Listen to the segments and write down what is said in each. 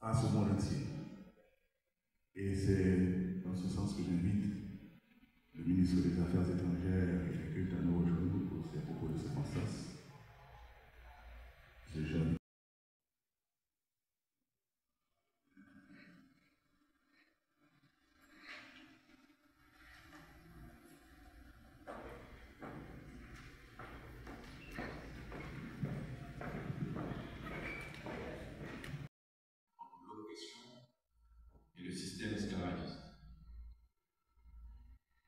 face au monde entier. Et c'est dans ce sens que j'invite le ministre des Affaires étrangères et des cultes à nous rejoindre pour ces propos de circonstance. Et le système esclavagiste.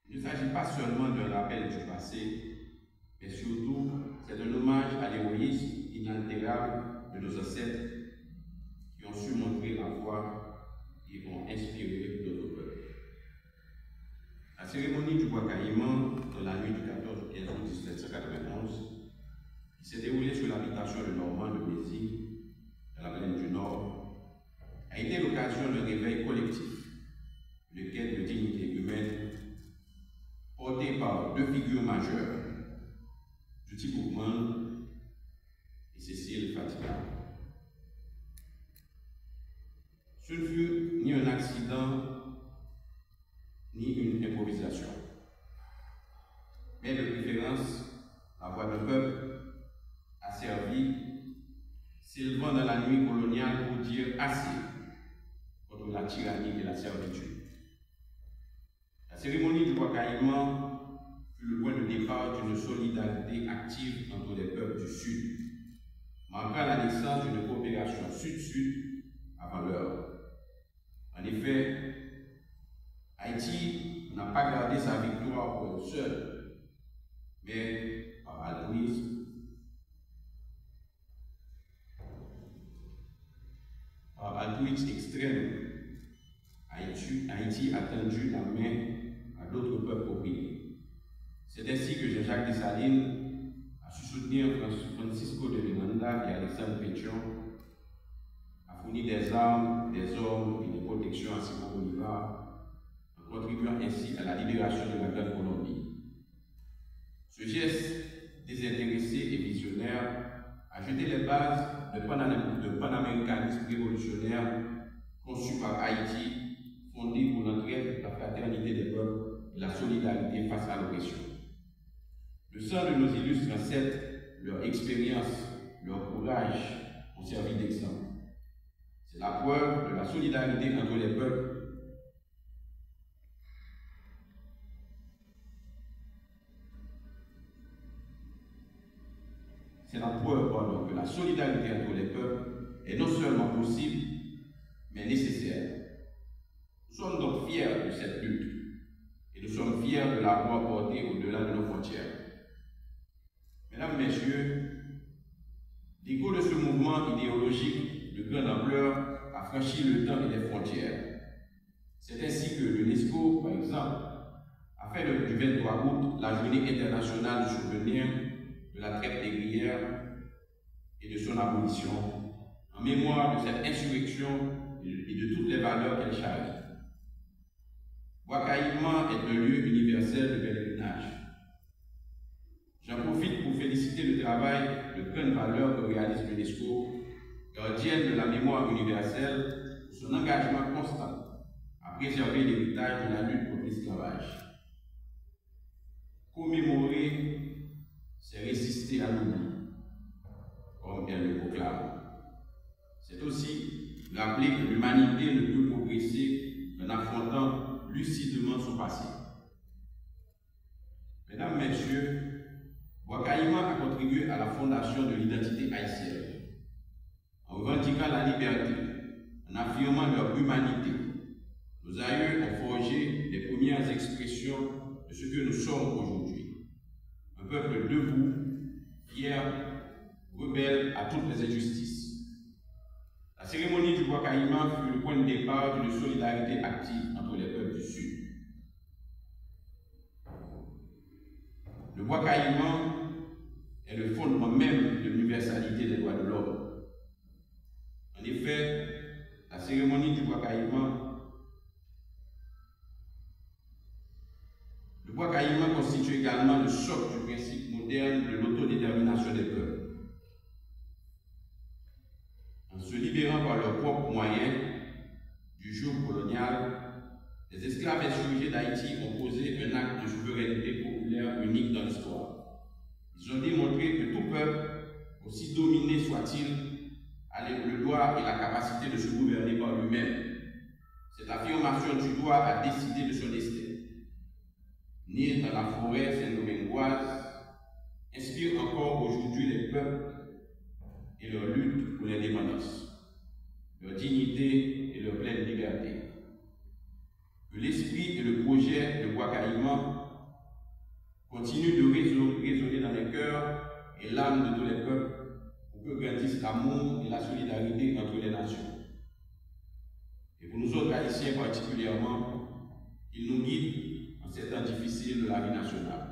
Il ne s'agit pas seulement d'un rappel du passé, mais surtout c'est un hommage à l'héroïsme inaltérable de nos ancêtres qui ont su montrer la voie et ont inspiré d'autres peuples. La cérémonie du bois caïman dans la nuit du 14 au 15 août 1791, qui s'est déroulée sur l'habitation de Normand de Béziers, dans la plaine du Nord, a été l'occasion d'un réveil collectif, une quête de dignité humaine, portée par deux figures majeures, Juti Boukman et Cécile Fatiga. Ce ne fut ni un accident, ni une improvisation, mais de préférence, la voix d'un peuple a servi, s'élevant dans la nuit coloniale pour dire assez contre la tyrannie et la servitude. La cérémonie du bois caïman fut le point de départ d'une solidarité active entre les peuples du Sud, marquant la naissance d'une coopération Sud-Sud avant l'heure. En effet, Haïti n'a pas gardé sa victoire pour elle seule, mais par altruisme, par altruisme extrême. Haïti a tendu la main à d'autres peuples opprimés. C'est ainsi que Jean-Jacques Dessalines a su soutenir Francisco de Miranda et Alexandre Pétion, a fourni des armes, des hommes et des protections à Simon Bolivar, en contribuant ainsi à la libération de la Grande Colombie. Ce geste désintéressé et visionnaire a jeté les bases de panaméricanisme révolutionnaire conçu par Haïti, fondé pour l'entraide, la fraternité des peuples et la solidarité face à l'oppression. Le sang de nos illustres ancêtres, leur expérience, leur courage ont servi d'exemple. C'est la preuve de la solidarité entre les peuples. C'est la preuve, pardon, que la solidarité entre les peuples est non seulement possible, mais nécessaire. Nous sommes donc fiers de cette lutte et nous sommes fiers de la voix portée au-delà de nos frontières. Mesdames, Messieurs, l'écho de ce mouvement idéologique de grande ampleur a franchi le temps et les frontières. C'est ainsi que l'UNESCO, par exemple, a fait du 23 août la journée internationale du souvenir de la traite négrière et de son abolition, en mémoire de cette insurrection et de toutes les valeurs qu'elle charge. Bois caïman est un lieu universel de pèlerinage. J'en profite pour féliciter le travail de grande valeur que réalise l'UNESCO, gardienne de la mémoire universelle, pour son engagement constant à préserver l'héritage de la lutte contre l'esclavage. Commémorer, c'est résister à l'oubli, comme elle le proclame. C'est aussi rappeler que l'humanité ne peut progresser en affrontant lucidement son passé. Mesdames, Messieurs, Bois caïman a contribué à la fondation de l'identité haïtienne, en revendiquant la liberté, en affirmant leur humanité. Nos aïeux ont forgé les premières expressions de ce que nous sommes aujourd'hui. Un peuple debout, fier, rebelle à toutes les injustices. La cérémonie du bois caïman fut le point de départ d'une solidarité active entre les peuples du Sud. Le bois caïman est le fondement même de l'universalité des droits de l'homme. En effet, la cérémonie du bois caïman, le bois caïman constitue également le socle du principe moderne de l'autodétermination des peuples. en se libérant par leurs propres moyens du joug colonial, les esclaves insurgés d'Haïti ont posé un acte de souveraineté populaire unique dans l'histoire. Ils ont démontré que tout peuple, aussi dominé soit-il, a le droit et la capacité de se gouverner par lui-même. Cette affirmation du droit à décider de son destin, née dans la forêt saint-domingoise, inspire encore aujourd'hui les peuples et leur lutte pour l'indépendance, leur dignité et leur pleine liberté. Que l'esprit et le projet de Bois Caïman continuent de résonner dans les cœurs et l'âme de tous les peuples pour que grandisse l'amour et la solidarité entre les nations. Et pour nous autres Haïtiens particulièrement, il nous guide en ces temps difficiles de la vie nationale.